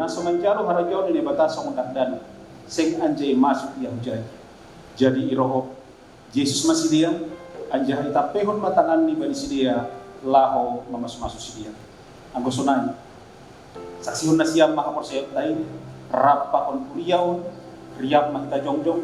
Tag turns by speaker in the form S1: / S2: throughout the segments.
S1: Naso manjaro harajaw ni batas ang dakdan sing anjay masuk yang hujay. Jadi iroho Yesus masih dia anjay itapehon matangan ni bani sidia laho mamas-masu sidia. Ang gusto na saksihon na siya makaporsayot tayo rap pa kon kuriyaon riyap makita jongjong.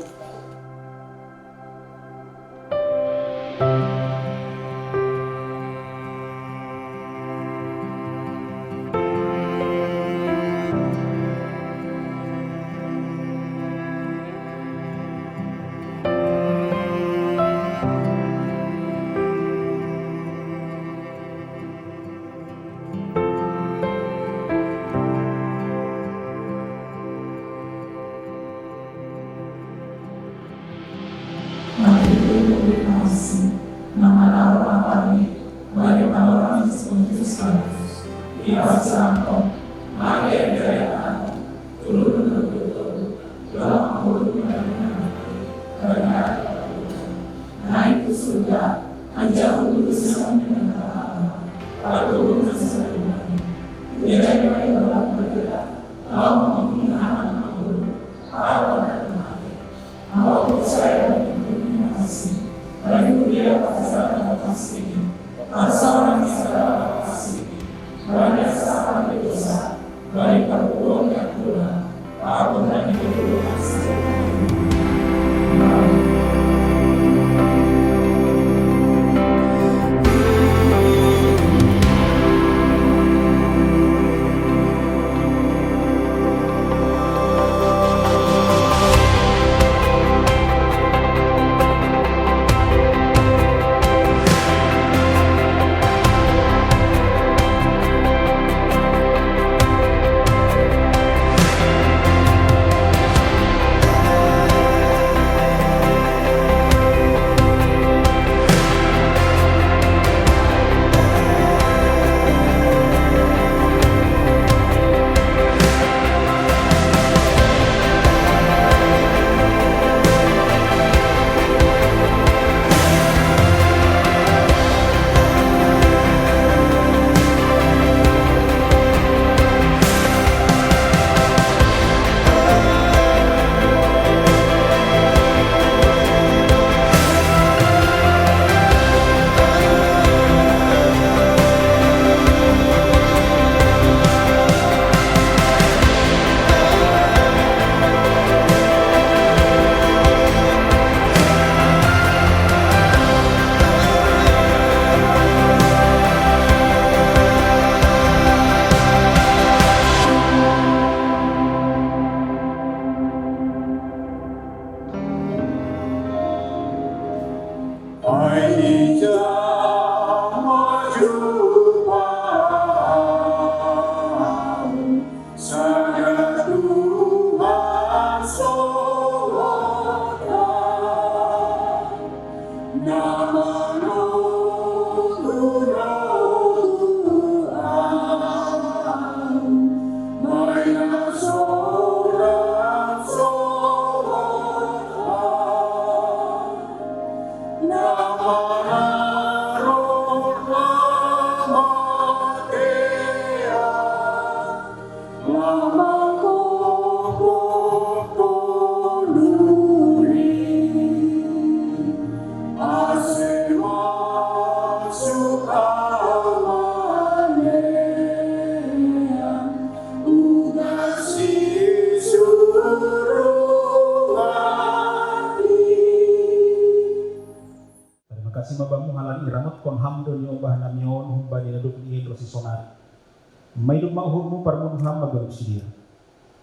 S2: May lumahog mo parmuduham magalog siya.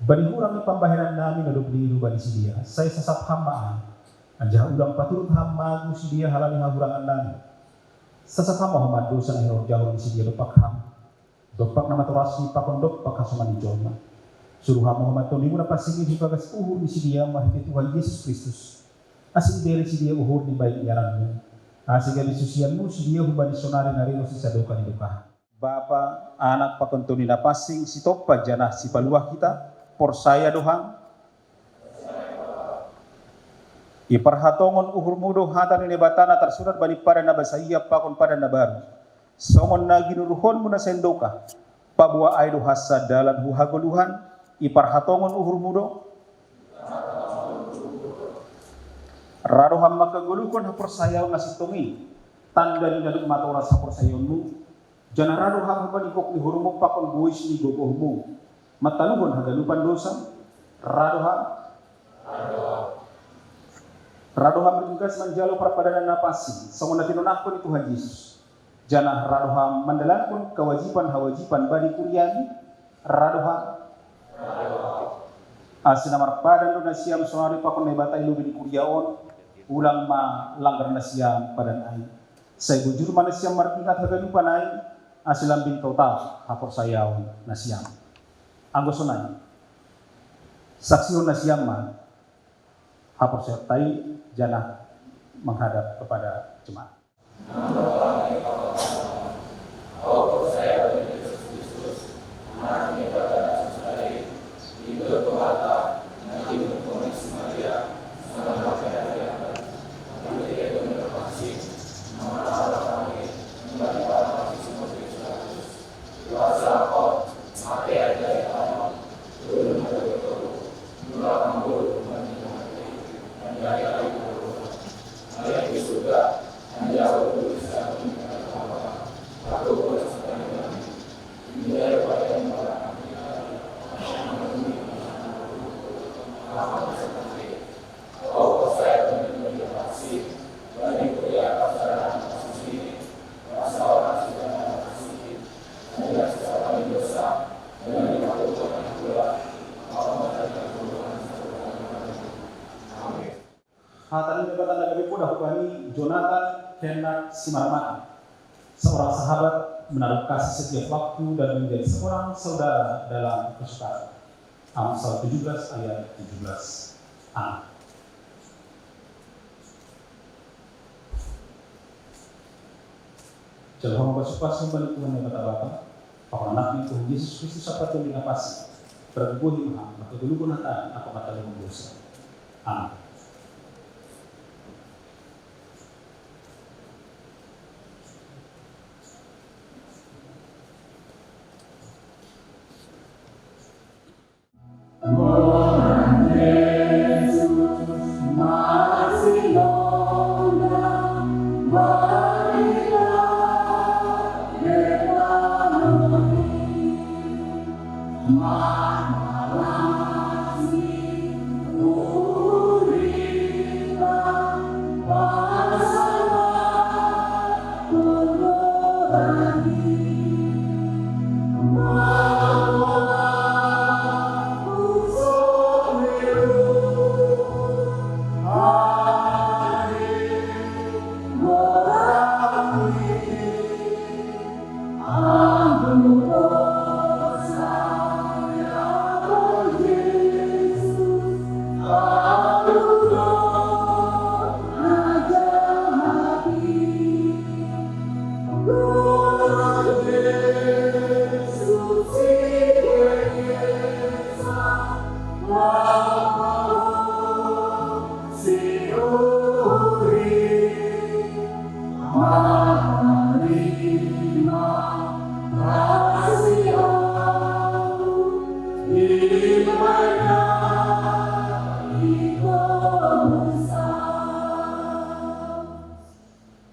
S2: Banihurang ipambahiran namin na dublido ba ni siya. Say sasaphamaan. Andiya ulang paturut hamagu siya halal nga hurangan namin. Sasaphama humado sa nahirog jahon ni siya dopakham. Dopak na maturas ni pakondok pakasuman ni Joma. Suruha Muhammad to ni mo na pasingin hibagas uhur ni siya mahigit Tuhan Yesus Kristus. Asin dere siya uhur ni baik yaran mo. Asiga di susian mo siya hubani sonari narino si sadoka ni dukahan. Bapa, anak pakonto ni napasing si topa janah si paluah kita por saya dohang iparhatongon uhur mudo hatan ni batana tersurat bani pada nabasaya pakon pada nabaru songon na ginuruhon mo na sendoka pabua ay dohasa dalan huhagoluhan
S1: iparhatongon uhur mudo rado hamma kagulukon haporsayaw nasitungi tanda ni naduk matora sa porsayonmu jana rado hamma banikok ni hurumok pakon buwis ni gogohmu mataluhon hagalupan dosa rado ham ringkas manjalo perpadanan napasi sanguna tinonakon itu Tuhan Yesus jana rado ham mandalankan kewajiban bani kuriani rado ham asina marpadan do nasiam sonari pakon nebata ilu bini kuriaon ulang ma langgar nasiam padan ai sai bujur manasiam martingat hagalupan ai asilam bin total hapor sayaon nasiam anggosonai saksiun nasiam ma hapor sertai jana menghadap kepada jemaat. Hatani jabatan nagabi po dahukani Jonathan Henry Simarmata, seorang sahabat menaruh kasih setiap waktu dan menjadi seorang saudara dalam kesukaan. Amsal 17 ayat 17a. Jalur bersupas kembali Tuhan yang bata-bata, pakanaknya Tuhan Yesus Kristus apa yang dingapasi, berbuhi mahal, maka dulu gunakan apa kata yang dosa. Amin.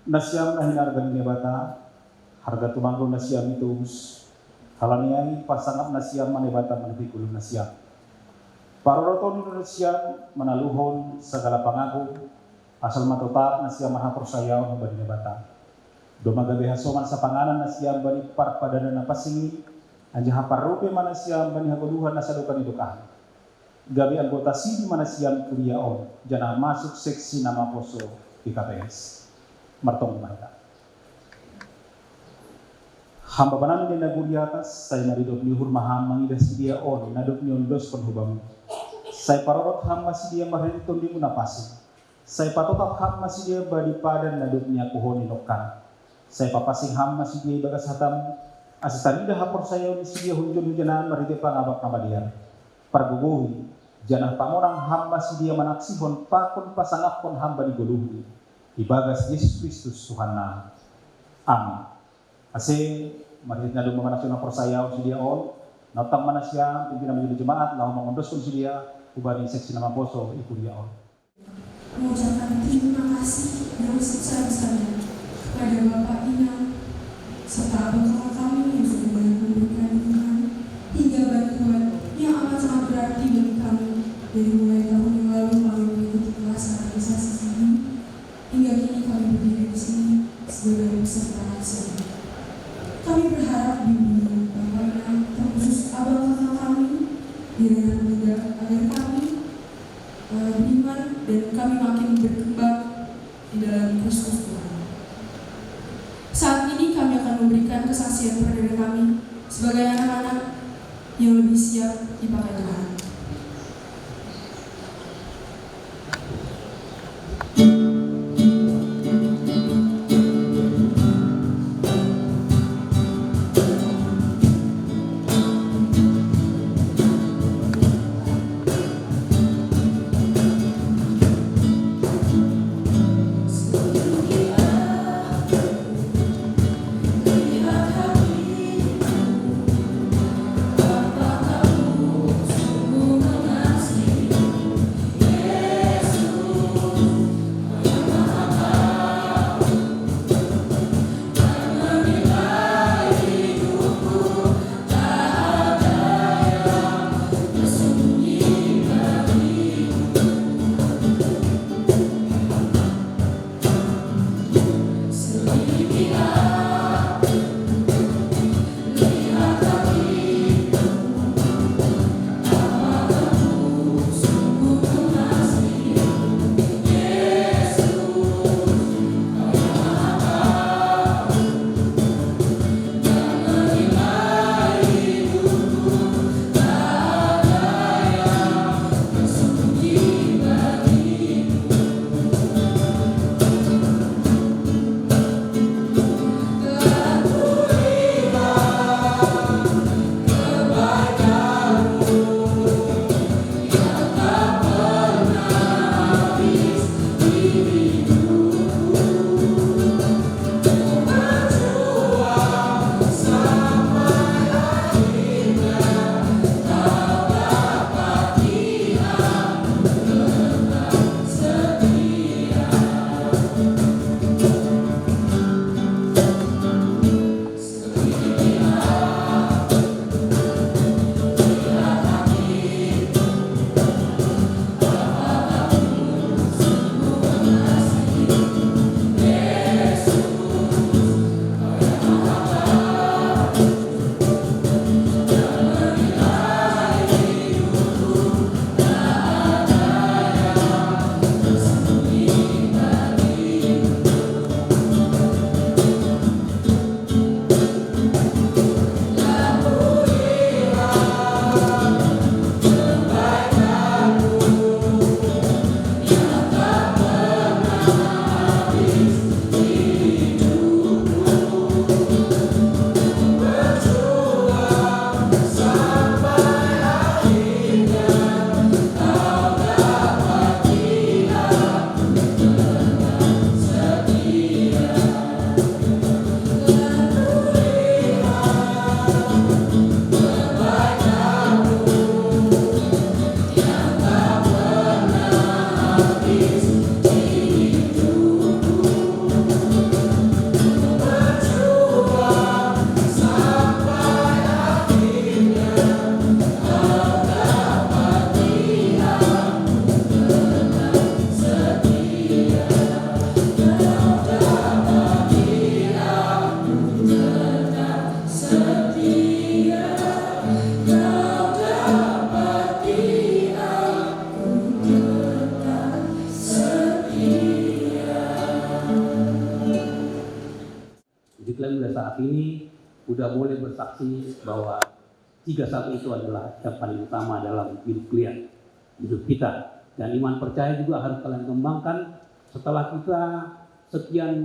S1: Nasiam nahinar gani bata harga tumanggo nasiam itu halaniai pasangap nasiam manebata manebikul nasiam paroroton nasiam manaluhon segala pangako asal matotak nasiam maha persayaw bani bata doma gabe hasoman sa panganan nasiam bani parpadana napasingi anja haparupe manasiam bani hagoduhan nasadukan idukahan gabe anggota sidi manasiam kuliaon jana masuk seksi nama poso di KPS martong mata. Hamba banan ni naguli atas, saya maridop ni hurmaham mangidas dia on, nadop ni ondos penhubam. Saya parorot ham masih dia mahiriton di munapasi. Saya patotap ham masih dia badi padan nadop ni aku honi nokan. Saya papasing ham masih dia bagas hatam. Asitanida hapor saya ni dia hunjun hujanan maridep pangabak namadian. Parguguhi, janah pangorang ham masih dia manaksihon pakon pasangapon hamba di goluhi. Ibagas Yesus Kristus Tuhan nama. Amin. Ase marit na lumang naksyon na porsayaw si dia on,
S2: Natang manasya pimpinan menjadi jemaat lau mengondoskan dia ubari seksi nama poso iku dia on.
S3: Mengucapkan terima kasih yang sebesar-besarnya kepada Bapak Ina serta abang kami yang sudah banyak memberikan dukungan hingga bantuan yang amat sangat berarti bagi kami dari mulai tahun yang lalu kami mengikuti kelas organisasi ini hingga kini kami berdiri di sini sebagai peserta aksi. Kami berharap bimbingan Bapak Ina terkhusus abang kami diraih muda agar kami beriman dan kami makin berkembang di dalam Kristus Tuhan. Saat ini kami akan memberikan kesaksian perdana kami sebagai anak-anak yang lebih siap dipakai Tuhan.
S4: saat ini sudah boleh bersaksi bahwa 31 itu adalah yang paling utama dalam hidup kalian, hidup kita. Dan iman percaya juga harus kalian kembangkan setelah kita sekian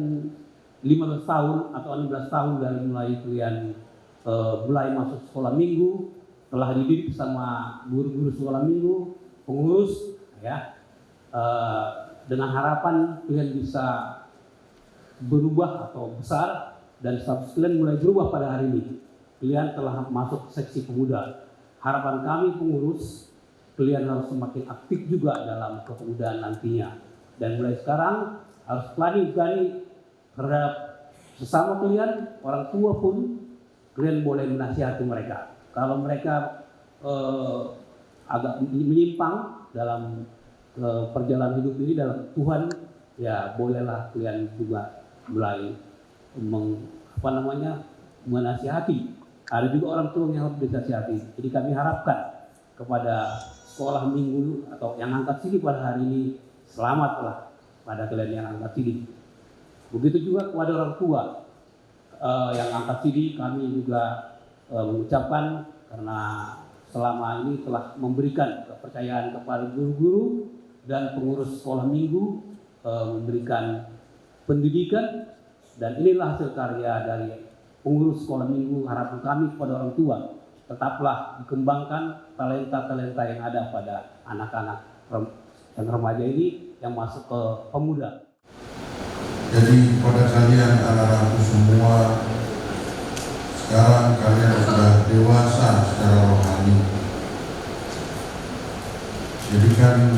S4: 15 tahun atau 16 tahun dari mulai kalian mulai masuk sekolah minggu, telah dididik sama guru-guru sekolah minggu, pengurus, ya, dengan harapan kalian bisa berubah atau besar dan status kalian mulai berubah pada hari ini. kalian telah masuk seksi pemuda. Harapan kami pengurus, kalian harus semakin aktif juga dalam kepemudaan nantinya. Dan mulai sekarang harus berani terhadap sesama kalian, orang tua pun kalian boleh menasihati mereka. Kalau mereka agak menyimpang dalam perjalanan hidup ini dalam Tuhan, ya bolehlah kalian juga mulai menasihati. Ada juga orang tua yang harus dinasihati. Jadi kami harapkan kepada sekolah minggu atau yang angkat sini pada hari ini, selamatlah pada kalian yang angkat sini. Begitu juga kepada orang tua yang angkat sini, kami juga mengucapkan karena selama ini telah memberikan kepercayaan kepada guru-guru dan pengurus sekolah minggu, memberikan pendidikan, dan inilah hasil karya dari pengurus sekolah minggu. Harapan kami kepada orang tua, tetaplah dikembangkan talenta-talenta yang ada pada anak-anak dan remaja ini yang masuk ke pemuda.
S5: Jadi pada kalian anak-anakku semua, sekarang kalian sudah dewasa secara rohani. Jadikan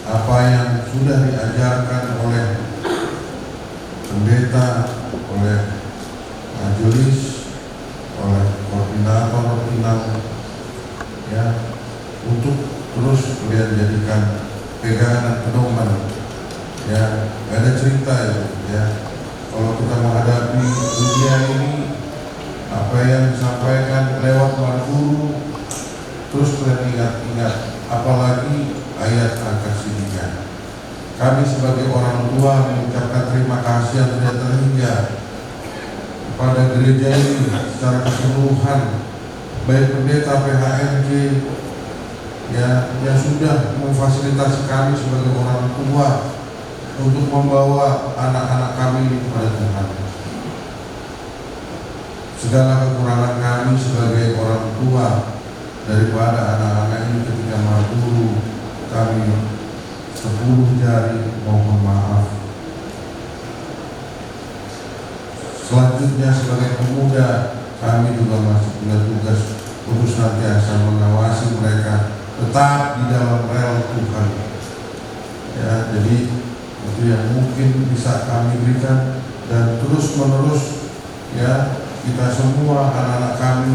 S5: apa yang sudah diajarkan oleh pendeta, oleh majelis, oleh koordinator ya, untuk terus kalian jadikan pegangan dan pedoman. Ya, gak ada cerita ya. Kalau kita menghadapi dunia ini, apa yang disampaikan lewat para guru, terus kalian ingat-ingat, apalagi ayat angkat sininya. Kami sebagai orang tua mengucapkan terima kasih yang tidak terhingga kepada gereja ini secara keseluruhan, baik pendeta PHMJ ya, yang sudah memfasilitasi kami sebagai orang tua untuk membawa anak-anak kami kepada Tuhan. Segala kekurangan kami sebagai orang tua daripada anak-anak ini ketika guru, kami 10 jari mohon maaf. Selanjutnya sebagai pemuda, kami juga masih punya tugas untuk senantiasa mengawasi mereka tetap di dalam rel Tuhan. Ya, jadi itu yang mungkin bisa kami berikan, dan terus menerus ya kita semua anak-anak kami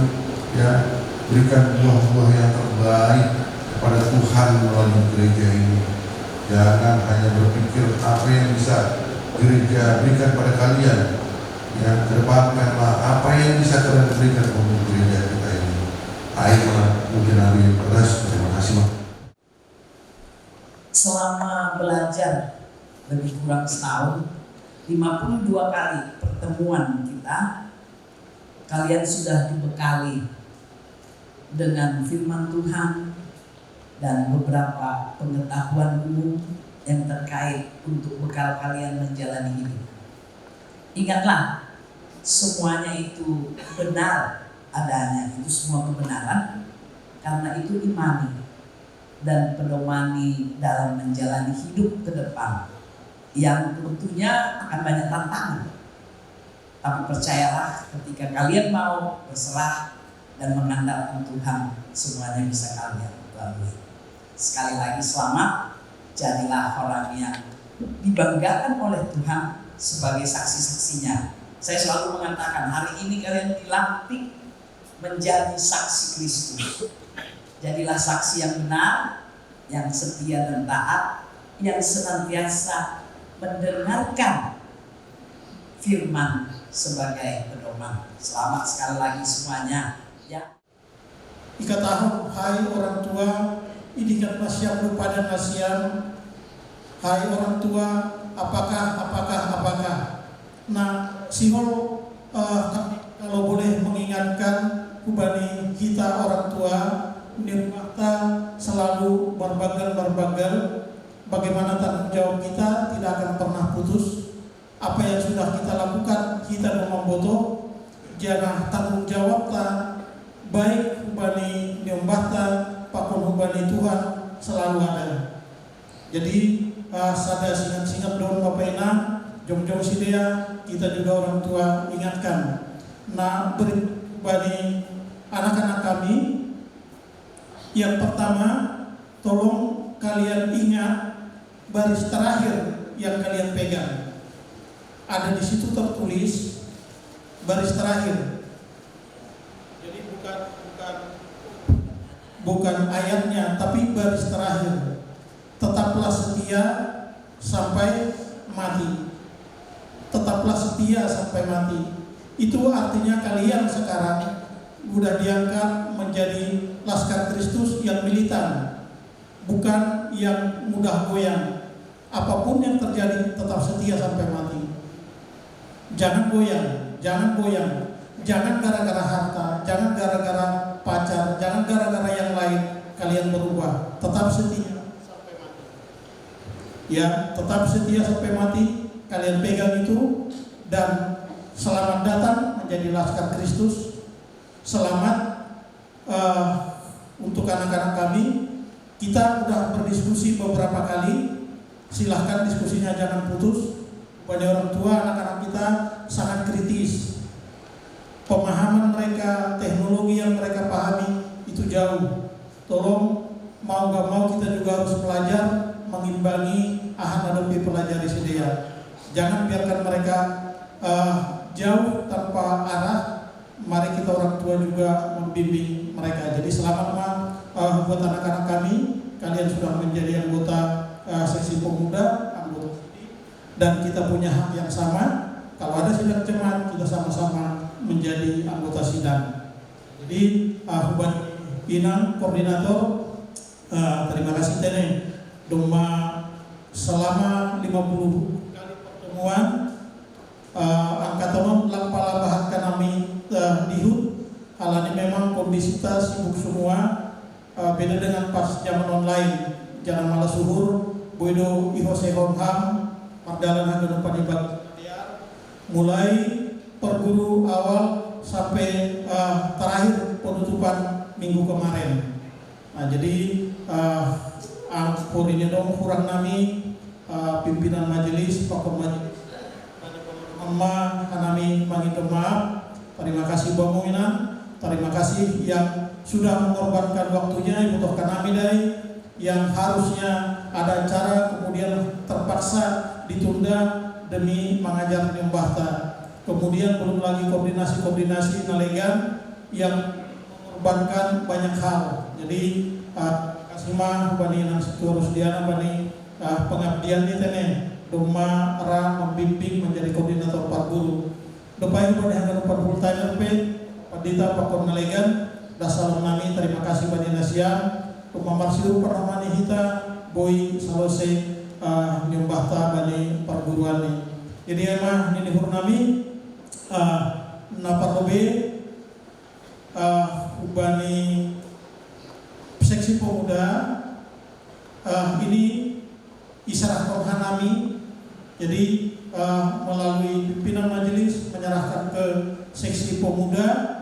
S5: ya berikan buah-buah yang terbaik kepada Tuhan melalui gereja ini. Jangan hanya berpikir apa yang bisa gereja berikan pada kalian, ya kedepankanlah apa yang bisa kalian berikan untuk gereja kita ini. Ayolah, mungkin Abi Pedas, terima kasih.
S6: Selama belajar lebih kurang setahun, 52 kali pertemuan kita, kalian sudah dibekali dengan firman Tuhan dan beberapa pengetahuan umum yang terkait untuk bekal kalian menjalani hidup. Ingatlah, semuanya itu benar adanya, itu semua kebenaran, karena itu imani dan pedomani dalam menjalani hidup ke depan, yang tentunya akan banyak tantangan. Tapi percayalah, ketika kalian mau berserah dan mengandalkan Tuhan, semuanya bisa kalian lalui. Sekali lagi selamat, jadilah orang yang dibanggakan oleh Tuhan sebagai saksi-saksinya. Saya selalu mengatakan, hari ini kalian dilantik menjadi saksi Kristus. Jadilah saksi yang benar, yang setia dan taat, yang senantiasa mendengarkan firman sebagai pedoman. Selamat sekali lagi semuanya ya.
S7: Dikatakan, hai orang tua, idikan nasiam lupa dan nasiam. Hai orang tua, apakah. Nah, sihol kalau boleh mengingatkan kubani kita orang tua, nirmata selalu berbagal. Bagaimana tanggung jawab kita tidak akan pernah putus. Apa yang sudah kita lakukan, kita memboto. Jangan tanggung jawab baik hubani nyombata, pakon hubani Tuhan selalu ada. Jadi sada singat don Bapak Ina, jom sidea, kita juga orang tua ingatkan. Nah, bagi anak-anak kami. Yang pertama, tolong kalian ingat baris terakhir yang kalian pegang. Ada di situ tertulis baris terakhir. Jadi bukan ayatnya, tapi baris terakhir. Tetaplah setia sampai mati. Tetaplah setia sampai mati. Itu artinya kalian sekarang sudah diangkat menjadi Laskar Kristus yang militan, bukan yang mudah goyang. Apapun yang terjadi tetap setia sampai mati. Jangan goyang, jangan goyang. Jangan gara-gara harta, jangan gara-gara pacar, jangan gara-gara yang lain kalian berubah. Tetap setia sampai mati. Ya, tetap setia sampai mati. Kalian pegang itu, dan selamat datang menjadi Laskar Kristus. Selamat untuk anak-anak kami. Kita sudah berdiskusi beberapa kali. Silahkan diskusinya jangan putus. Pada orang tua, anak-anak kita sangat kritis. Pemahaman mereka, teknologi yang mereka pahami itu jauh. Tolong, mau gak mau kita juga harus belajar mengimbangi hadapi pelajar Sidea. Jangan biarkan mereka jauh tanpa arah. Mari kita orang tua juga membimbing mereka. Jadi selamat buat anak-anak kami. Kalian sudah menjadi anggota seksi pemuda, anggota, dan kita punya hak yang sama. Kalau ada sidang jemaat, kita sama-sama menjadi anggota sidang. Jadi Huban Inang, koordinator, terima kasih Tene. Doma selama 50 kali pertemuan, angkatan lampala bahat kanami dihut. Hal ini memang kondisi kita sibuk semua. Beda dengan pas zaman online, jangan malah suhur, boido ihose homham, mardalan hagan panibat, mulai perguru awal sampai terakhir penutupan minggu kemarin. Nah, jadi angkur ini dong kurang nami pimpinan majelis, pokok majelis, Mama kanami mangitu maaf. Terima kasih Bamuinan, terima kasih yang sudah mengorbankan waktunya Ibu Toh Kanami dari yang harusnya ada acara kemudian terpaksa ditunda demi mengajar Nyembahta. Kemudian belum lagi koordinasi nalegan yang mengorbankan banyak hal. Jadi kasih mah bani nang seturus diana bani pengabdian di tene doma ra membimbing menjadi koordinator Pak Guru. Depai bani hangan Pak full timer pe padita pakon nalegan dasalom nami terima kasih bani nasiam rumah marsiu perhamani hita boy salose Nyembahta bani perguruan ni. Jadi emang ini hurnami naparobe bani seksi pemuda ini isyarat rohanami. Jadi melalui pimpinan majelis menyerahkan ke seksi pemuda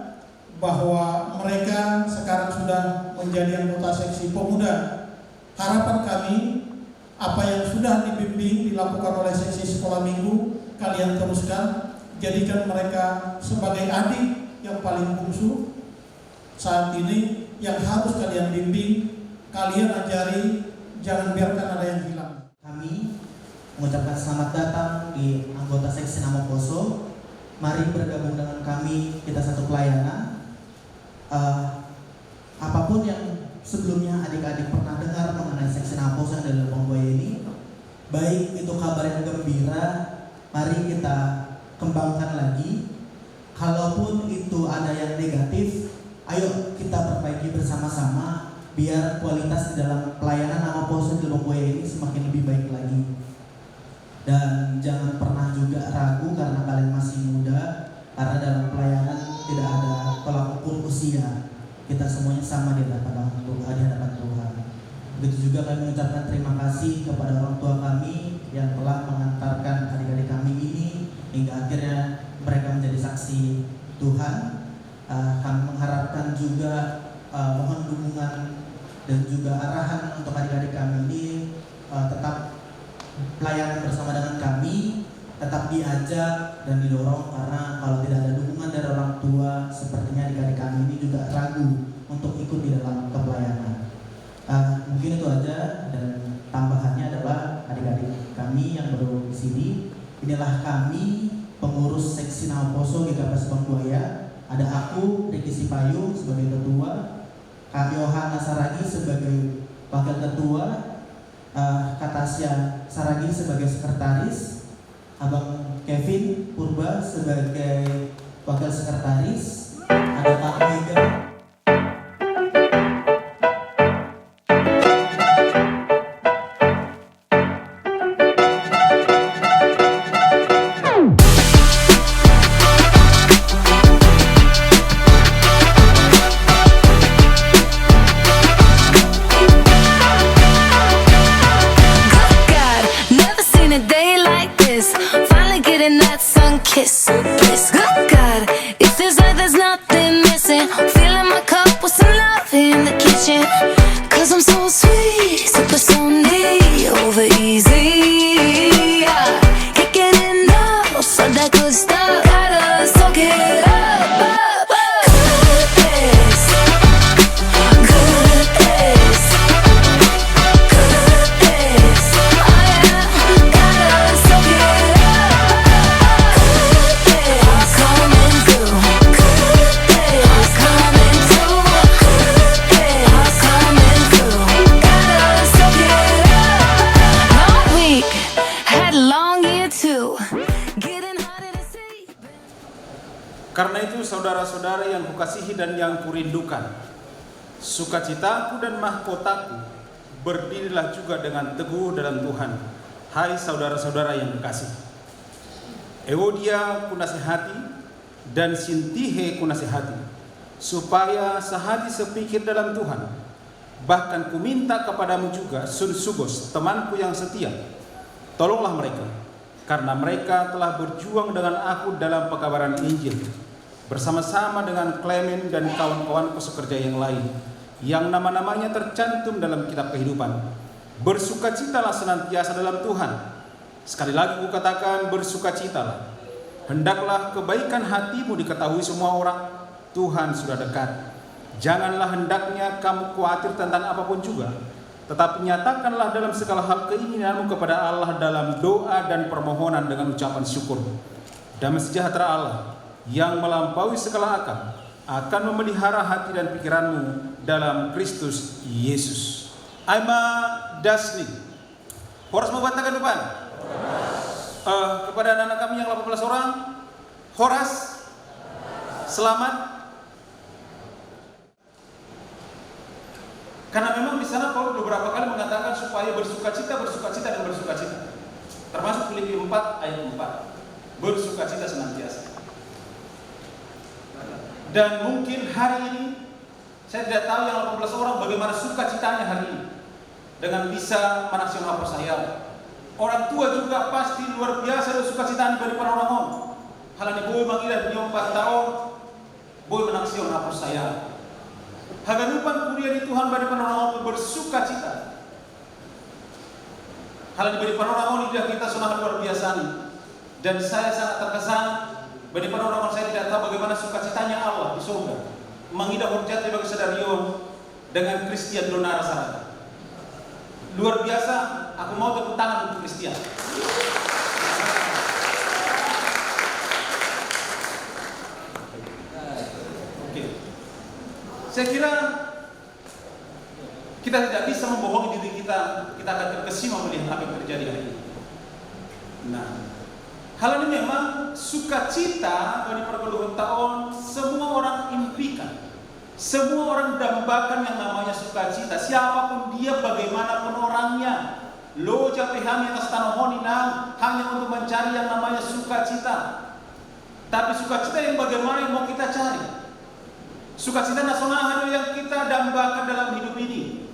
S7: bahwa mereka sekarang sudah menjadi anggota seksi pemuda. Harapan kami apa yang sudah dibimbing dilakukan oleh seksi sekolah minggu kalian teruskan, jadikan mereka sebagai adik yang paling bungsu saat ini yang harus kalian bimbing, kalian ajari, jangan biarkan ada yang hilang.
S8: Kami mengucapkan selamat datang di anggota seksi Namo Poso. Mari bergabung dengan kami, kita satu pelayanan. Apapun yang sebelumnya adik-adik pernah dengar mengenai seksi Namo Poso yang dalam Pongboy ini, baik itu kabar yang gembira, mari kita kembangkan lagi. Kalaupun itu ada yang negatif, ayo kita perbaiki bersama-sama biar kualitas di dalam pelayanan Namo Poso di Pongboy ini semakin lebih baik lagi. Dan jangan pernah juga ragu karena kalian masih muda, karena dalam pelayanan tidak ada tolak ukur usia. Kita semuanya sama di hadapan Tuhan. Begitu juga kami mengucapkan terima kasih kepada orang tua kami yang telah mengantarkan adik-adik kami ini hingga akhirnya mereka menjadi saksi Tuhan. Kami mengharapkan juga mohon dukungan dan juga arahan untuk adik-adik kami ini tetap pelayanan bersama dengan kami, tetap tetap diajak dan didorong, karena kalau tidak ada dukungan dari orang tua, sepertinya adik-adik kami ini juga ragu untuk ikut di dalam kepelayanan. Mungkin itu aja, dan tambahannya adalah adik-adik kami yang baru di sini. Inilah kami pengurus seksi Naoposo GKP Subang Buaya. Ada aku Riki Sipayung sebagai ketua, Kak Yohana Saragi sebagai wakil ketua, Kak Tasya Saragi sebagai sekretaris, Abang Kevin Purba sebagai wakil sekretaris, ada Pak Mega.
S9: Kiss, kiss, good God, it feels like there's nothing missing. Filling my cup with some love in the kitchen. 'Cause I'm so sweet, supersonic, over easy. Can't get enough of that good stuff. Gotta soak it up. Goodness, goodness, goodness. Oh yeah, gotta soak it up.
S1: Karena itu saudara-saudara yang kukasihi dan yang kurindukan, sukacitaku dan mahkotaku, berdirilah juga dengan teguh dalam Tuhan. Hai saudara-saudara yang kekasih, Ewodia kunasihati dan Sintihe kunasihati, supaya sehati sepikir dalam Tuhan. Bahkan kuminta kepadamu juga, Sunsugos, temanku yang setia, tolonglah mereka, karena mereka telah berjuang dengan aku dalam pekabaran Injil, bersama-sama dengan Clement dan kawan-kawanku sekerja yang lain, yang nama-namanya tercantum dalam kitab kehidupan. Bersukacitalah senantiasa dalam Tuhan. Sekali lagi kukatakan, bersukacitalah. Hendaklah kebaikan hatimu diketahui semua orang. Tuhan sudah dekat. Janganlah hendaknya kamu khawatir tentang apapun juga, tetapi nyatakanlah dalam segala hal keinginanmu kepada Allah dalam doa dan permohonan dengan ucapan syukur. Damai sejahtera Allah yang melampaui segala akal akan memelihara hati dan pikiranmu dalam Kristus Yesus. Aima Dasni. Horas mau bantahkan depan? Kepada anak-anak kami yang 18 orang, Horas, selamat. Karena memang di sana Paulus beberapa kali mengatakan supaya bersukacita, bersukacita dan bersukacita. Termasuk Filipi 4 ayat 4. Bersukacita senantiasa. Dan mungkin hari ini saya tidak tahu yang 18 orang bagaimana sukacitanya hari ini dengan bisa menaksikan persayaan. Orang tua juga pasti luar biasa sukacitanya dari para orang. Halanya boy mangilah dia 4 tahun, boy menaksikan persayaan. Haganupan kuliah di Tuhan bagi para orang bersukacita. Halanya bagi para orang lidah kita sangat luar biasa nih. Dan saya sangat terkesan bagi para orang saya tidak tahu bagaimana sukacitanya Allah di surga. Mengidah horjati bagi Sedarion dengan Christian Donara Sarada. Luar biasa, aku mau tepuk tangan untuk Christian. Oke. Saya kira kita tidak bisa membohongi diri kita. Kita akan terkesima melihat apa yang terjadi hari ini. Nah, hal ini memang sukacita bagi perpuluhan tahun semua orang impikan. Semua orang dambakan yang namanya sukacita. Siapapun dia, bagaimanapun orangnya. Lo japehami atas tanah honina hanya untuk mencari yang namanya sukacita. Tapi sukacita yang bagaimana yang mau kita cari? Sukacita nasional yang kita dambakan dalam hidup ini.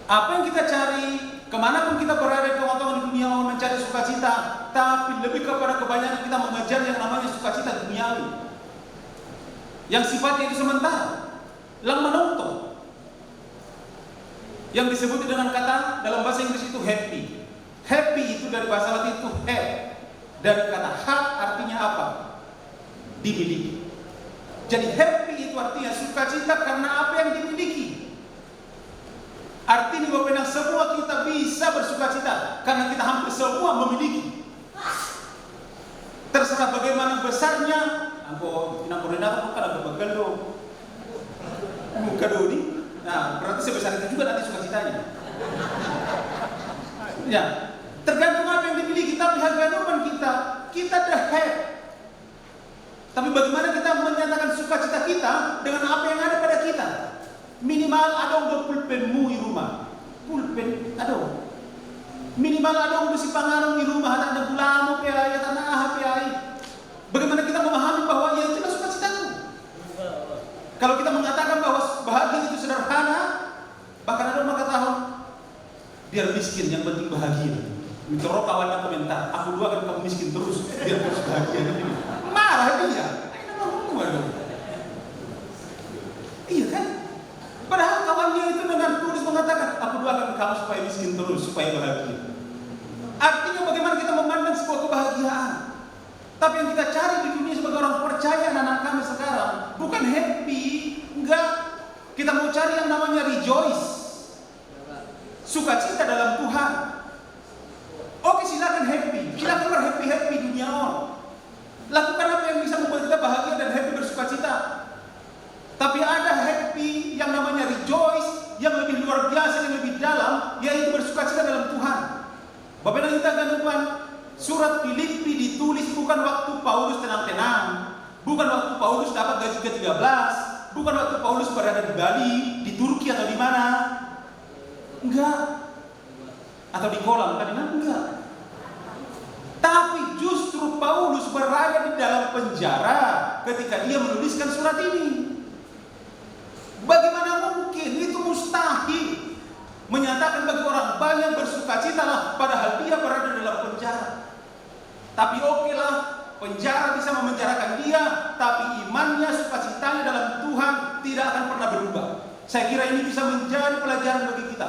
S1: Apa yang kita cari? Kemanapun kita berada di tengah-tengah dunia mau mencari sukacita, tapi lebih kepada kebanyakan kita mengejar yang namanya sukacita duniawi, yang sifatnya itu sementara, lang menonton, yang disebut dengan kata dalam bahasa Inggris itu happy. Happy itu dari bahasa Latin itu have. Dari kata have artinya apa? Dimiliki. Jadi happy itu artinya sukacita karena apa yang dimiliki. Artinya bahwa semua kita bisa bersukacita karena kita hampir semua memiliki. Terserah bagaimana besarnya. Aku koordinator bukan aku bagando. Bukan doni. Nah, berarti sebesar itu juga nanti sukacitanya. Ya, tergantung apa yang dimiliki. Tapi haganupan kita dah have. Tapi bagaimana kita menyatakan sukacita kita dengan apa yang ada pada kita? Minimal ada pulpenmu di rumah. Pulpen ada. Minimal ada si pangarang di rumah, ada gulamo ya tanah PAI. Bagaimana kita memahami bahwa ya itulah sukacitaku? Kalau kita mengatakan bahwa bahagia itu sederhana, bahkan ada orang katakan biar miskin yang penting bahagia. Mikro kawannya komentar, aku doakan kamu miskin terus biar terus bahagia. Marah dia. Iya kan? Padahal kawannya itu dengan tulus mengatakan, aku doakan kamu supaya miskin terus, supaya bahagia. Artinya bagaimana kita memandang sebuah kebahagiaan. Tapi yang kita cari di dunia sebagai orang percaya anak kami sekarang bukan happy, enggak. Kita mau cari yang namanya rejoice, sukacita dalam Tuhan. Oke, silakan happy, silakan berhappy dunia on. Lakukan apa yang bisa membuat kita bahagia dan happy bersukacita. Tapi ada happy yang namanya rejoice, yang lebih luar biasa, yang lebih dalam, yaitu bersukacita dalam Tuhan. Bapak dan kita akan depan surat Filipi ditulis bukan waktu Paulus tenang-tenang, bukan waktu Paulus dapat gaji ke-13, bukan waktu Paulus berada di Bali, di Turki atau di mana. Enggak. Atau di kolam kan? Enggak. Tapi justru Paulus berada di dalam penjara ketika dia menuliskan surat ini. Bagaimana mungkin? Itu mustahil. Menyatakan bagi orang banyak bersukacitalah padahal dia berada dalam penjara. Tapi okelah, penjara bisa memenjarakan dia, tapi imannya, sukacitanya dalam Tuhan tidak akan pernah berubah. Saya kira ini bisa menjadi pelajaran bagi kita.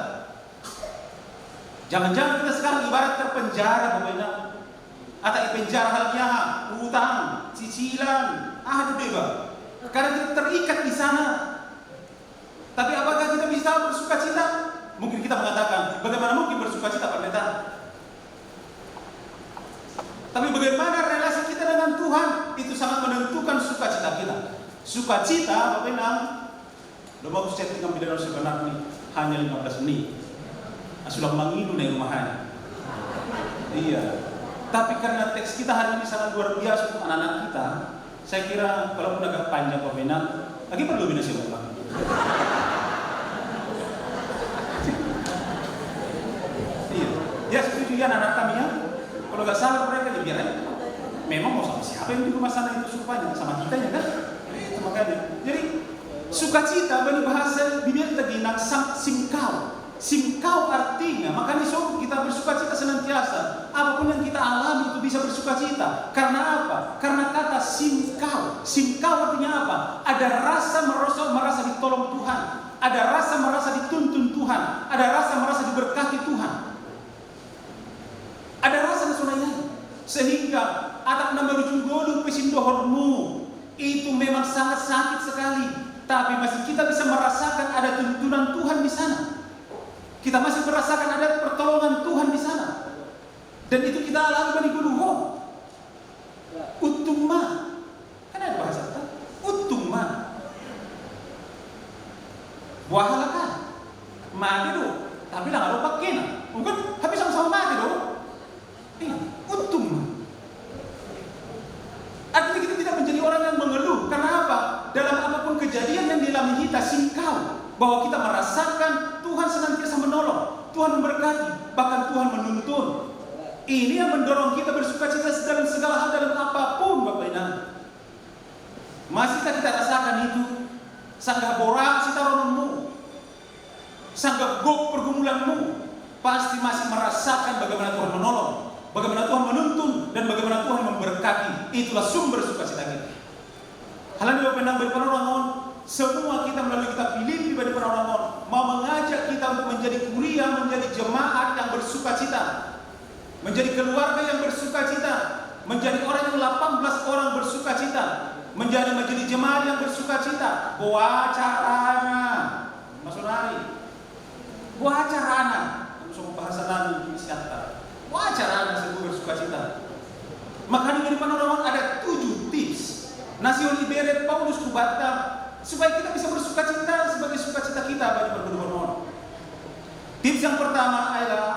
S1: Jangan-jangan kita sekarang ibarat terpenjara, Bapak. Atau penjara halnya utang, cicilan, bebas. Karena kita terikat di sana. Tapi apakah kita bisa bersukacita? Mungkin kita mengatakan, bagaimana mungkin bersukacita, pendeta? Tapi bagaimana relasi kita dengan Tuhan? Itu sangat menentukan sukacita kita. Sukacita, Bapak Enam, lo bagus chatting dengan bidang sebenarnya hanya 15 menit. Sudah mengilu nih rumahnya. Iya. Tapi karena teks kita hari ini sangat luar biasa untuk anak-anak kita, saya kira kalau pun agak panjang Bapak Enam, lagi perlu binasi ulang. Iya. Ya setuju ya anak-anak kami ya. Kalau nggak salah mereka ya biar aja. Memang mau sama siapa yang di rumah sana itu supaya sama kita ya kan? Itu makanya. Jadi sukacita bagi bahasa Biblia lagi nak simkau. Simkau artinya makanya kita bersukacita senantiasa. Apapun yang kita alami itu bisa bersukacita. Karena apa? Karena kata simkau. Simkau artinya apa? Ada rasa merasa ditolong Tuhan. Ada rasa merasa dituntun Tuhan. Ada rasa merasa diberkati Tuhan. Ada rasa nasionalnya. Sehingga atak nama rujung dulu pesindohormu itu memang sangat sakit sekali. Tapi masih kita bisa merasakan ada tuntunan Tuhan di sana. Kita masih merasakan ada pertolongan Tuhan di sana. Dan itu kita alami bagi guluho. Utuma. Kan ada bahasa kita. Utuma. Buahala kan. Mati do. Tapi lah ada pakai na. Mungkin habis sama-sama mati do. Utuma. Artinya kita tidak menjadi orang yang mengeluh. Karena apa? Dalam apapun kejadian yang dialami kita, singkau. Bahwa kita merasakan Tuhan senantiasa menolong, Tuhan memberkati, bahkan Tuhan menuntun. Ini yang mendorong kita bersukacita dalam segala hal, dalam apapun, Bapak Ibu. Masihkah kita rasakan itu? Sanggah borak si taronanmu, sanggah gok pergumulanmu, pasti masih merasakan bagaimana Tuhan menolong, bagaimana Tuhan menuntun, dan bagaimana Tuhan memberkati. Itulah sumber sukacita kita. Hal ini Bapak Ibu berpenolong. Semua kita melalui kitab Filipi pada orang mau mengajak kita untuk menjadi kuliah, menjadi jemaat yang bersukacita. menjadi keluarga yang bersukacita, menjadi orang yang 18 orang bersukacita, menjadi majelis jemaat yang bersukacita. Wacarana, maksudnya wacarana, untuk bahasa Nabi siapa? Wacarana sebut bersukacita. Maka di depan orang ada 7 tips. Nasion Iberet Paulus kubata supaya kita bisa bersukacita sebagai sukacita kita bagi berdoa. Tips yang pertama adalah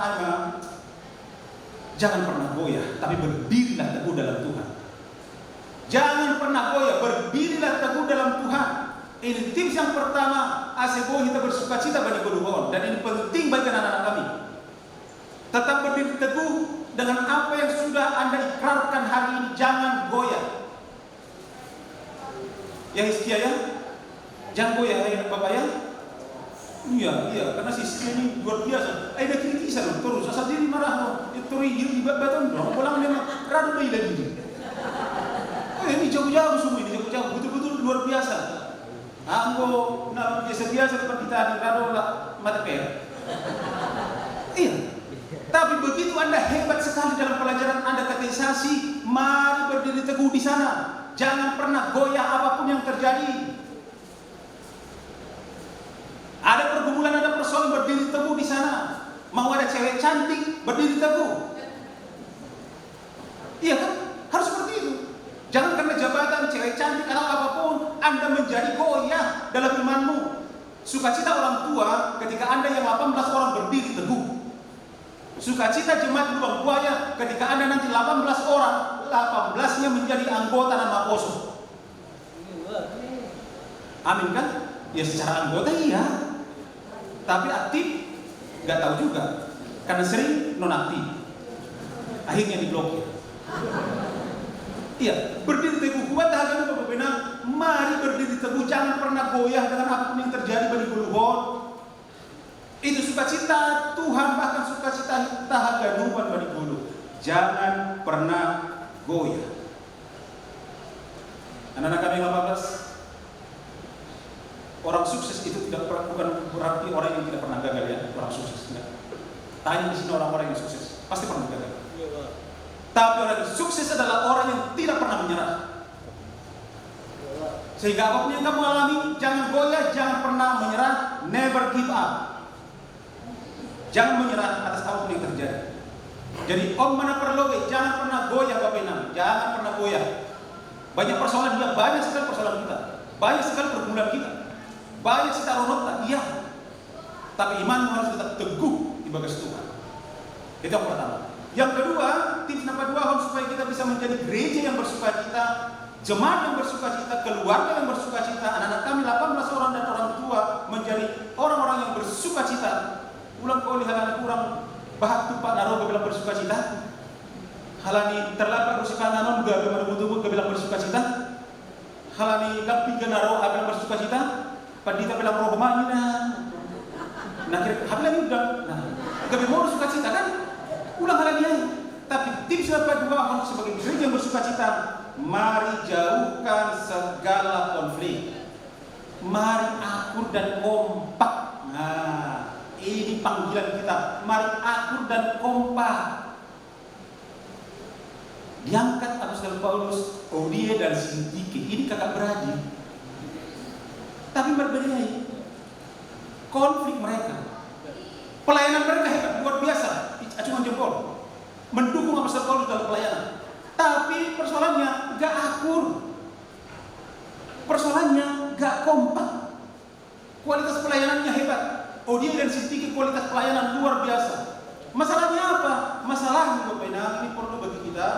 S1: jangan pernah goyah, tapi berdirilah teguh dalam Tuhan. Jangan pernah goyah, berdirilah teguh dalam Tuhan. Ini tips yang pertama, asebo kita bersukacita bagi berdoa, dan ini penting bagi anak-anak kami. Tetap berdiri teguh dengan apa yang sudah Anda ikrarkan hari ini, jangan goyah. Ya Hizkia ya, jangan goyah ya Bapak ya. Iya, karena sistem ini luar biasa. Ada kritisan terus, asal diri marah itu ibadah dong. Pulang memang rada bayi lagi. Ini jauh-jauh semua ini jauh-jauh, betul-betul luar biasa. Anggo biasa-biasa seperti tadi rada mata per. Iya. Tapi begitu Anda hebat sekali dalam pelajaran Anda katekisasi, mari berdiri teguh di sana. Jangan pernah goyah apapun yang terjadi. Ada pergumulan, ada persoalan, berdiri teguh di sana. Mau ada cewek cantik, berdiri teguh. Iya kan? Harus seperti itu. Jangan karena jabatan, cewek cantik atau apapun Anda menjadi goyah dalam imanmu. Sukacita orang tua ketika Anda yang 18 orang berdiri teguh. Sukacita jemaat Lubang Buaya ketika Anda nanti 18 orang, 18-nya menjadi anggota nama Poso. Amin kan? Ya secara anggota iya, tapi aktif nggak tahu juga, karena sering nonaktif, akhirnya diblokir. Iya, berdiri teguh kuat dahaga Bapak Benang. Mari berdiri teguh, jangan pernah goyah dengan apapun yang terjadi bagi Luhur. Itu sukacita Tuhan, bahkan sukacita dahaga nubuat bagi Bulu. Jangan pernah goyah. Anak-anak kami 18, orang sukses itu bukan berarti orang yang tidak pernah gagal ya. Orang sukses tidak. Tanya di sini orang-orang yang sukses pasti pernah gagal. Tapi orang yang sukses adalah orang yang tidak pernah menyerah. Sehingga apapun yang kamu alami, jangan goyah, jangan pernah menyerah, never give up. Jangan menyerah atas apapun yang terjadi. Jadi Om mana perlu, jangan pernah goyah Bapak Enam, jangan pernah goyah. Banyak persoalan juga, banyak sekali persoalan kita, banyak sekali pergumulan kita, banyak sekali ronota, iya. Tapi iman harus tetap teguh di bagas Tuhan. Itu yang pertama. Yang kedua, tips nomor 2 supaya kita bisa menjadi gereja yang bersukacita, jemaat yang bersukacita, keluarga yang bersukacita, anak-anak kami 18 orang dan orang tua menjadi orang-orang yang bersukacita. Ulang kali halani kurang bahak tupak naro bilang bersukacita. Halani terlambat bersukacita nanon juga berbutuh bilang bersukacita. Halani lampi genaro bilang bersukacita. Pandita bilang rohmanya. Nah, habilan udah. Nah, gabe mau bersukacita kan? Ulang halani aja. Tapi tips nomor 2 sebagai gereja yang bersukacita, mari jauhkan segala konflik. Mari akur dan kompak. Nah, ini panggilan kita. Mari akur dan kompak. Diangkat Apostol Paulus, Euodia dan Sintike. Ini kakak beradik. Tapi berbeda. Konflik mereka, pelayanan mereka hebat, luar biasa. Acungan jempol. Mendukung Apostol Paulus dalam pelayanan. Tapi persoalannya gak akur. Persoalannya gak kompak. Kualitas pelayanannya hebat. Euodia dan Sintike kualitas pelayanan luar biasa. Masalahnya apa? Masalahnya Bapak ini perlu bagi kita.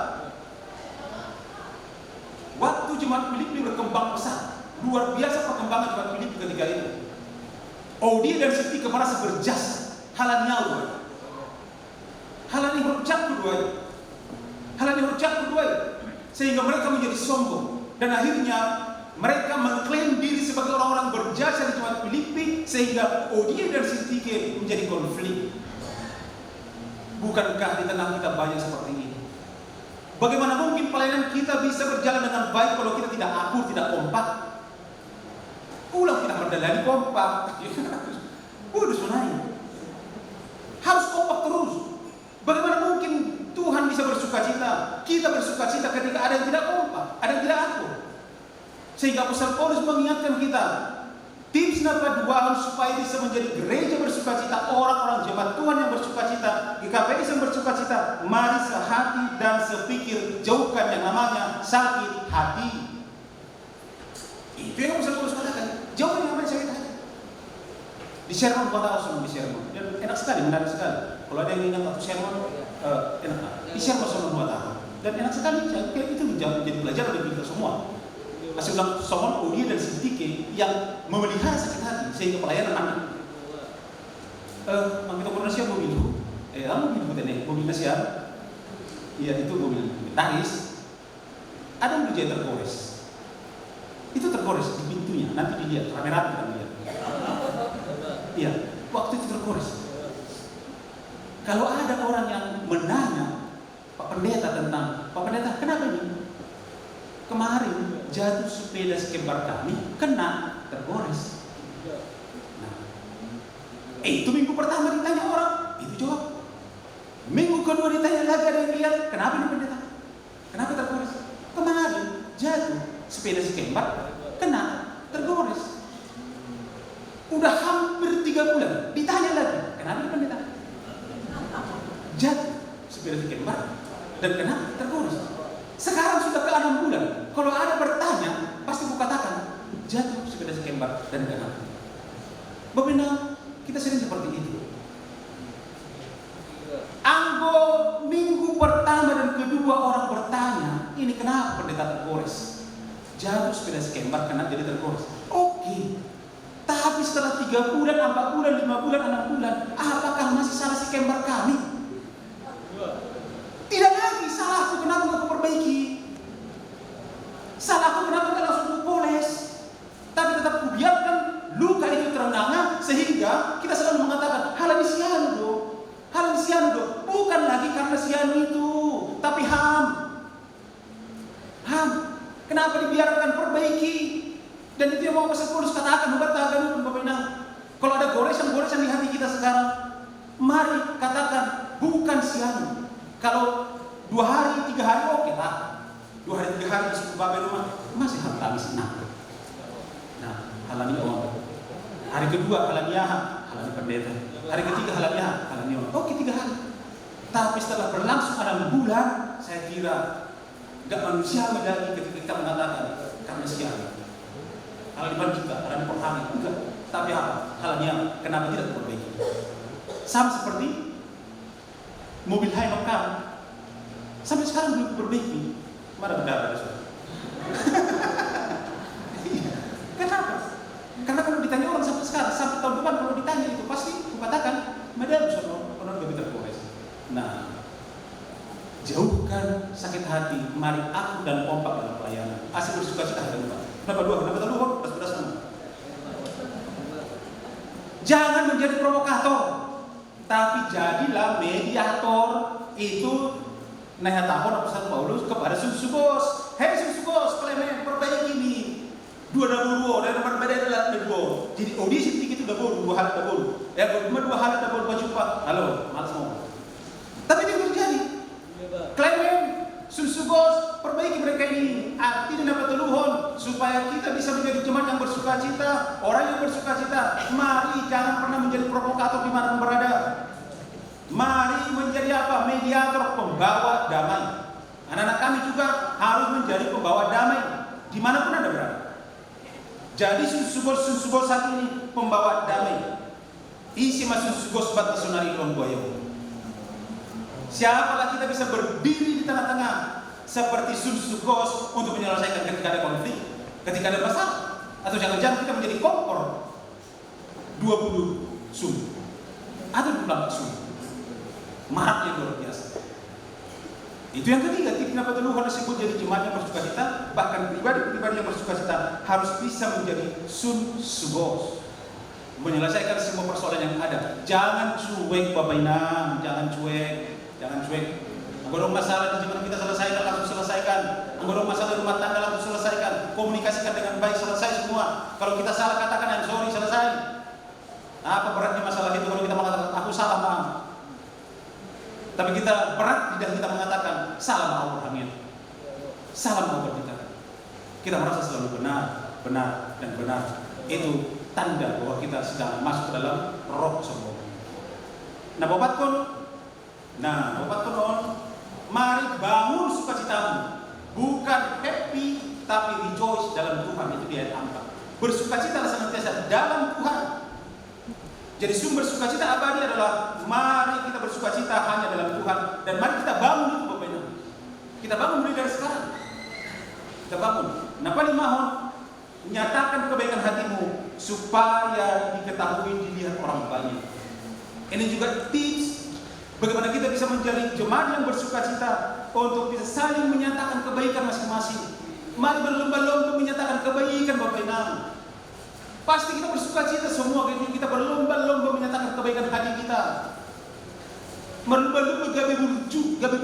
S1: Waktu jemaat Filipi berkembang pesat, luar biasa perkembangan jemaat Filipi ketika itu. Euodia dan Sintike merasa berjasa, halal nyawa, halal hurjak kedua, sehingga mereka menjadi sombong dan akhirnya mereka mengklaim diri sebagai orang-orang berjasa di jemaat Filipi, sehingga Euodia dan Sintike menjadi konflik. Bukankah di tengah kita banyak seperti ini? Bagaimana mungkin pelayanan kita bisa berjalan dengan baik kalau kita tidak akur, tidak kompak? Ulang kita berdalani kompak. Udah sunai. Harus kompak terus. Bagaimana mungkin bisa bersuka cita. Kita bersuka cita ketika ada yang tidak kompak, ada yang tidak akur. Sehingga Apostol Paulus mengingatkan kita, tips napa dua supaya bisa menjadi gereja bersuka cita, orang-orang jemaat Tuhan yang bersuka cita, GKPS yang bersuka cita, mari sehati dan sepikir, jauhkan yang namanya sakit hati. Itu yang Apostol Paulus katakan, jauhkan yang namanya sakit hati. Di sermon buat awesome, di sermon, dan enak sekali, menarik sekali. Kalau ada yang ingat satu sermon, enak. Di sermon selama 2 tahun, dan enak sekali. Itu menjadi pelajaran bagi kita semua. Masih ulang soal Udi dan Sintike yang memelihara sakit hati sehingga pelayanan anak. Kita Indonesia mobil itu, mobil Indonesia, iya itu mobil taris. Ada mobil yang tergores. Itu tergores di pintunya. Nanti dilihat, rame-rame kita lihat. Iya, waktu itu tergores. Kalau ada orang yang menanya Pak Pendeta tentang, Pak Pendeta kenapa ini? Kemarin jatuh sepeda sekembar kami, kena, tergores. Nah, itu minggu pertama ditanya orang, itu jawab. Minggu kedua ditanya lagi, ada yang lihat, kenapa ini pendeta? Kenapa tergores? Kemarin jatuh sepeda sekembar, kena, tergores. Udah hampir 3 bulan, ditanya lagi, kenapa ini pendeta? Jatuh sepeda sekembar dan kena, tergores. Sekarang sudah ke 6 bulan. Kalau ada bertanya, pasti aku katakan jatuh sepeda sekembar dan kena. Benar, kita sering seperti itu. Anggo minggu pertama dan kedua orang bertanya, ini kenapa pendeta tergores? Jatuh sepeda sekembar kena jadi tergores. Oke. Tapi setelah 3 bulan, 4 bulan, 5 bulan, 6 bulan, apakah masih salah sekembar kami? Tidak lagi, salahku kenapa nggak perbaiki? Salahku kenapa nggak langsung kupoles? Tapi tetap kubiarkan luka itu terenganga sehingga kita selalu mengatakan halal sianudo. Bukan lagi karena sianu itu, tapi ham. Kenapa dibiarkan perbaiki? Dan itu yang mau Apostol Paulus katakan, kalau ada goresan-goresan di hati kita sekarang, mari katakan bukan sianu. Kalau 2 hari, 3 hari oke lah. 2 hari, 3 hari di suku Babel rumah masih halal senang. Nah, halal orang. Hari kedua halal pendeta. Hari ketiga halal orang. Oke 3 hari. Tapi setelah berlangsung 6 bulan, saya kira nggak manusiawi lagi ketika kita mengatakan karena siapa. Halal kita, halal perhami enggak. Tapi apa? Halalnya kenapa tidak diperbaiki? Sama seperti mobil Hilux kami sampai sekarang belum diperbaiki. Mana benar? Kenapa? Karena kalau ditanya orang sampai sekarang, sampai tahun depan kalau ditanya itu pasti katakan medal orang lebih tergores. Nah, jauhkan sakit hati, mari aku dan kompak dalam pelayanan. Asik bersuka cita ada 2. Kenapa 2? Kenapa 2? Beras semua. Jangan menjadi provokator, tapi jadilah mediator. Itu tahun Apostol Paulus kepada Susugos. Hei Susugos, Klemen, perbaiki ini. 2 dapur dan berbeda adalah dapur. Jadi audisi itu dapur 2 hal dapur. Ya, 2 hal dapur berjumpa. Halo, malas mau. Tapi itu terjadi. Klemen, Susugos, perbaiki mereka ini. Artinya dapat teluhon supaya kita bisa menjadi jemaat yang bersuka cita, orang yang bersuka cita. Mari jangan pernah menjadi provokator di mana berada. Mari menjadi apa? Mediator, pembawa damai. Anak-anak kami juga harus menjadi pembawa damai dimanapun Anda berada. Jadi Susugos saat ini pembawa damai. Isi masuk Susugos batasonari Longboyo. Siapalah kita bisa berdiri di tengah-tengah seperti Susugos untuk menyelesaikan ketika ada konflik, ketika ada masalah, atau jangan-jangan kita menjadi kompor 20 sum atau 24 sum. Maraknya luar biasa. Itu yang ketiga, kenapa dulu harus disebut jadi jemaat yang bersuka cita, bahkan pribadi-pribadi yang bersuka cita harus bisa menjadi Susugos, menyelesaikan semua persoalan yang ada. Jangan cuek Bapak Inang, jangan cuek. Anggorong masalah di zaman kita selesaikan, langsung selesaikan. Anggorong masalah rumah tangga langsung selesaikan. Komunikasikan dengan baik, selesai semua. Kalau kita salah katakan yang sorry, selesai. Apa beratnya masalah itu kalau kita mengatakan aku salah, maaf. Tapi kita berat tidak kita mengatakan salam Abraham itu. Salam Abraham kita merasa selalu benar, dan benar. Itu tanda bahwa kita sedang masuk ke dalam roh sombong. Nah, Bapak on, mari bangun sukacitamu. Bukan happy, tapi rejoice dalam Tuhan. Itu di ayat 4. Bersukacita senantiasa dalam Tuhan. Jadi sumber sukacita abadi adalah mari kita bersukacita hanya dalam Tuhan, dan mari kita bangun itu Bapak Ibu. Kita bangun mulai dari sekarang. Kita bangun. Nah, paling mohon nyatakan kebaikan hatimu supaya diketahui, dilihat orang banyak. Ini juga tips bagaimana kita bisa menjadi jemaat yang bersukacita untuk bisa saling menyatakan kebaikan masing-masing. Mari berlomba-lomba menyatakan kebaikan Bapak Ibu. Pasti kita bersukacita semua, kita berlomba-lomba menyatakan kebaikan hati kita. Berlomba-lomba gabe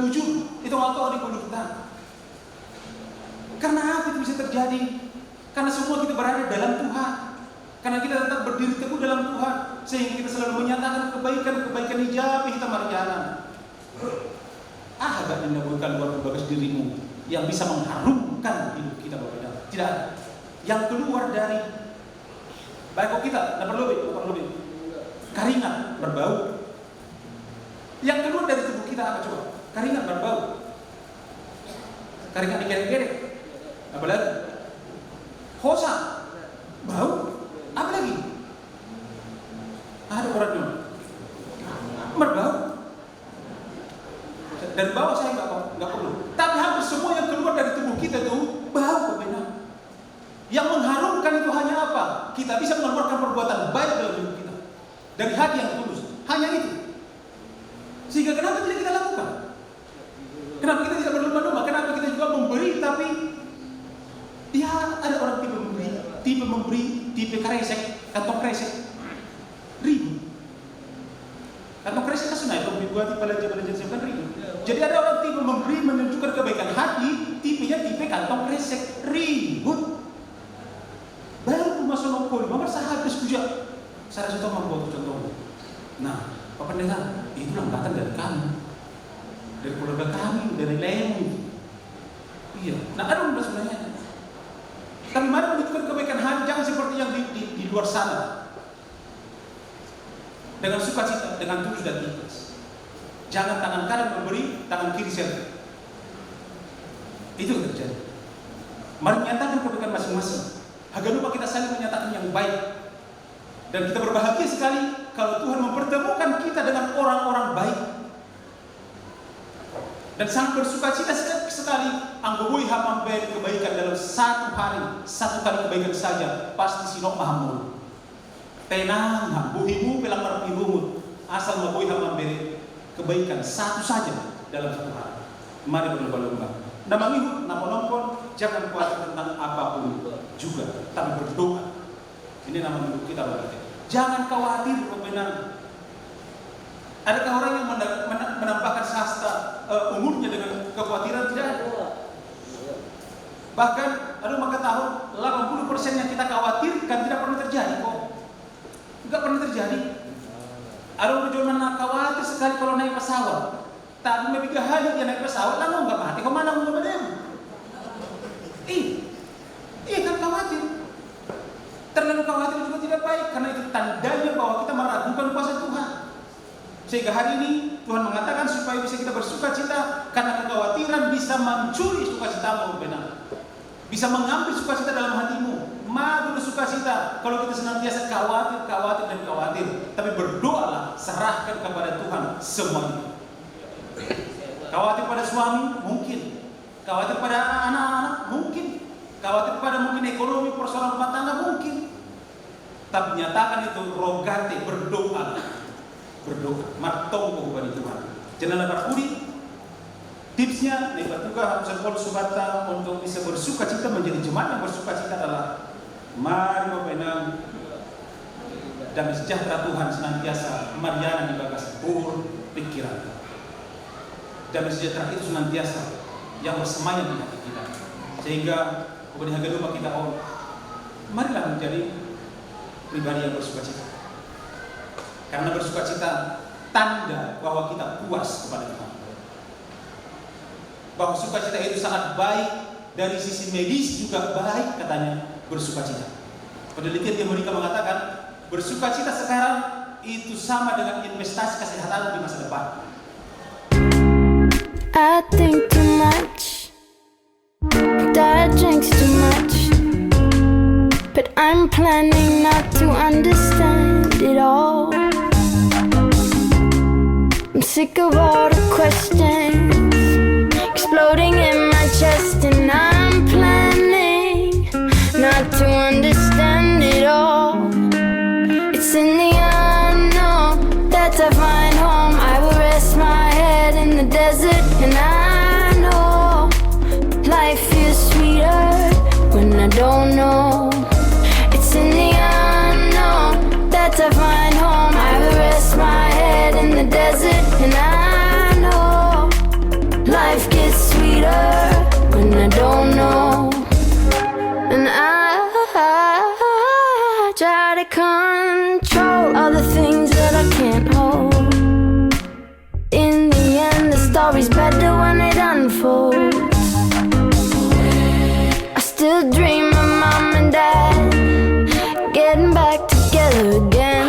S1: bujur, itu waktu di bulu kita. Karena apa itu bisa terjadi? Karena semua kita berada dalam Tuhan. Karena kita tetap berdiri teguh dalam Tuhan, sehingga kita selalu menyatakan kebaikan hijabi kita mariana. Agak mendapatkan luar berbagai dirimu yang bisa mengharumkan hidup kita Bapak Ibu. Tidak ada. Yang keluar dari baik kita, tak perlu lebih. Keringat berbau. Yang keluar dari tubuh kita apa coba? Keringat berbau. Keringat dikerek-kerek. Apa lagi? Hosa, bau. Apa lagi? Ada orang dulu. Berbau. Dan bau saya nggak perlu. Tapi hampir semua yang keluar dari tubuh kita itu bau benar. Yang mengharumkan itu hanya apa? Kita bisa mengeluarkan perbuatan baik dalam hidup kita dari hati yang tulus. Hanya itu. Sehingga kenapa tidak kita lakukan? Kenapa kita tidak berlomba-lomba? Kenapa kita juga memberi tapi ya ada orang tipe memberi, tipe kresek, kantong kresek, ribu. Kantong kresek kan sunai, kalau dibuat belanja siapkan ribu. Jadi ada orang tipe memberi menunjukkan kebaikan hati, tipenya tipe kantong kresek, ribut. Baru masuk nongkol, mama sehabis puja. Saya contoh membuat contoh. Nah, Bapak dengar, itu datang dari kami, dari keluarga kami, dari Lemu. Iya. Nah, ada udah sebenarnya. Tapi mari menunjukkan kebaikan hati, jangan seperti yang di luar sana. Dengan sukacita, dengan tulus dan ikhlas. Jangan tangan kanan memberi, tangan kiri serta. Itu yang terjadi. Mari menyatakan kebaikan masing-masing. Agar lupa kita saling menyatakan yang baik. Dan kita berbahagia sekali kalau Tuhan mempertemukan kita dengan orang-orang baik. Dan sangat bersukacita sekali anggobui hamambel kebaikan dalam satu hari, satu kali kebaikan saja pasti sinok mahamul. Tenang, buhimu pelang marpirumut asal mabui hamambel kebaikan satu saja dalam satu hari. Mari berlomba-lomba. Nama minggu, nama nongkon, jangan khawatir tentang apapun juga, tapi berdoa. Ini nama minggu kita berarti. Jangan khawatir benar. Adakah orang yang menambahkan sasta umurnya dengan kekhawatiran? Tidak ada. Bahkan ada maka tahun 80% yang kita khawatirkan tidak pernah terjadi kok. Tidak pernah terjadi. Ada orang yang khawatir sekali kalau naik pesawat. Tak ada 3 hari dia naik pesawat, lalu enggak mati. Kemana mau kemana? Iya kan khawatir. Terlalu khawatir juga tidak baik, karena itu tandanya bahwa kita meragukan kuasa Tuhan. Sehingga hari ini Tuhan mengatakan supaya bisa kita bersukacita, karena kekhawatiran bisa mencuri sukacitamu benar. Bisa mengambil sukacita dalam hatimu. Mari bersukacita. Kalau kita senantiasa khawatir. Tapi berdoalah, serahkan kepada Tuhan semuanya. Khawatir pada suami? Mungkin. Khawatir pada anak-anak? Mungkin. Khawatir pada mungkin ekonomi, persoalan rumah tangga? Mungkin. Tapi nyatakan itu rogate, berdoa. Martong kepada Tuhan. Jangan berpuri. Tipsnya, lebat juga harus sekolah subata untuk bisa bersukacita menjadi jemaat yang bersukacita adalah mari membenam dan sejahtera Tuhan senantiasa mariana di bagas pikiran. Dan sejahtera itu senantiasa yang bersemayam di hati kita. Sehingga kepada harga lupa kita marilah menjadi pribadi yang bersukacita. Karena bersukacita tanda bahwa kita puas kepada Tuhan. bahwa sukacita itu sangat baik, dari sisi medis juga baik katanya bersukacita. Penelitian di Amerika mengatakan bersukacita sekarang itu sama dengan investasi kesehatan di masa depan.
S9: I think too much, Dad drinks too much, but I'm planning not to understand it all. I'm sick of all the questions exploding in my chest, and I'm planning not to understand it all. It's in the unknown that I find home. I will rest my head in the desert, and I know life feels sweeter when I don't know. It's in the unknown that I find home. I will rest my head in the desert, and I know life gets sweeter when I don't know. And I try to control all the things that I can't hold. In the end, the story's better when it unfolds. I still dream of Mom and Dad getting back together again,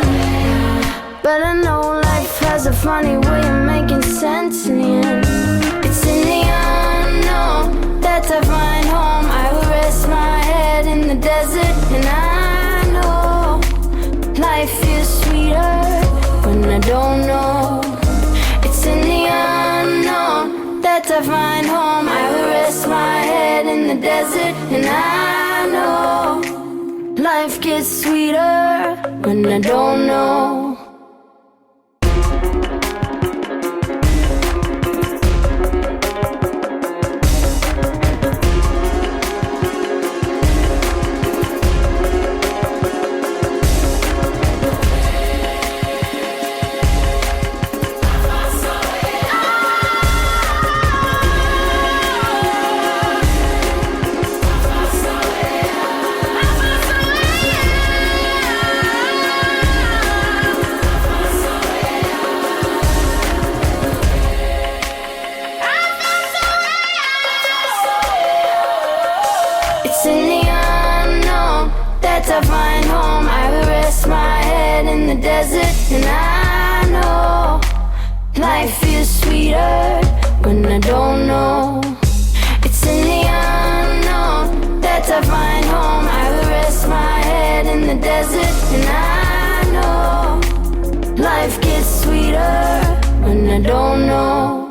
S9: but I know life has a funny way of making sense in the end. It's in the unknown that I find home. I will rest my head in the desert, and I know life feels sweeter when I don't know. It's in the unknown that I find home. I will rest my head in the desert, and I know life gets sweeter when I don't know. I find home, I will rest my head in the desert, and I know life feels sweeter when I don't know. It's in the unknown that I find home. I will rest my head in the desert, and I know life gets sweeter when I don't know.